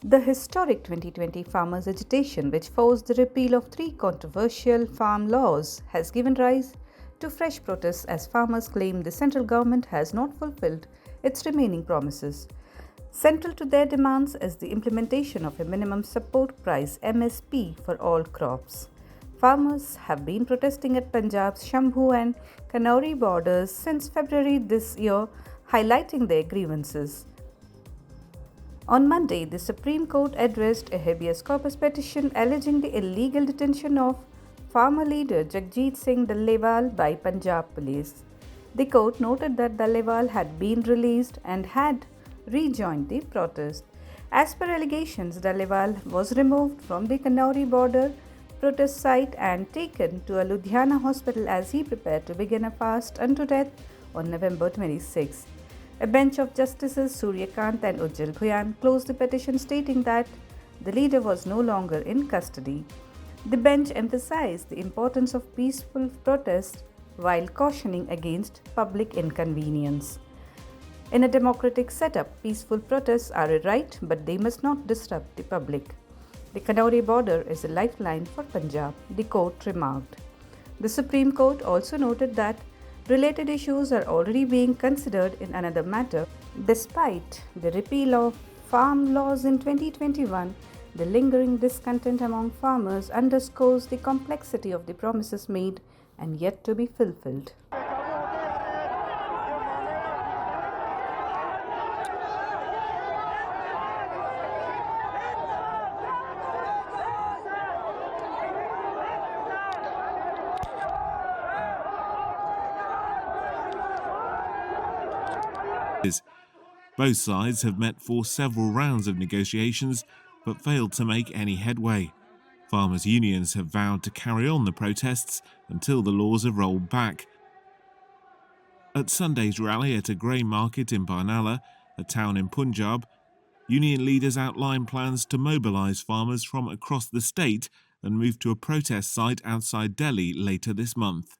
The historic 2020 farmers' agitation, which forced the repeal of three controversial farm laws, has given rise to fresh protests as farmers claim the central government has not fulfilled its remaining promises. Central to their demands is the implementation of a minimum support price (MSP) for all crops. Farmers have been protesting at Punjab's Shambhu and Khanauri borders since February this year, highlighting their grievances. On Monday, the Supreme Court addressed a habeas corpus petition alleging the illegal detention of farmer leader Jagjit Singh Dallewal by Punjab police. The court noted that Dallewal had been released and had rejoined the protest. As per allegations, Dallewal was removed from the Khanauri border protest site and taken to a Ludhiana hospital as he prepared to begin a fast unto death on November 26. A bench of Justices Surya, Kant and Ujjal Bhuyan closed the petition stating that the leader was no longer in custody. The bench emphasized the importance of peaceful protest while cautioning against public inconvenience. In a democratic setup, peaceful protests are a right, but they must not disrupt the public. The Khanauri border is a lifeline for Punjab, the court remarked. The Supreme Court also noted that related issues are already being considered in another matter. Despite the repeal of farm laws in 2021, the lingering discontent among farmers underscores the complexity of the promises made and yet to be fulfilled. Both sides have met for several rounds of negotiations but failed to make any headway. Farmers' unions have vowed to carry on the protests until the laws are rolled back. At Sunday's rally at a grain market in Barnala, a town in Punjab, union leaders outlined plans to mobilise farmers from across the state and move to a protest site outside Delhi later this month.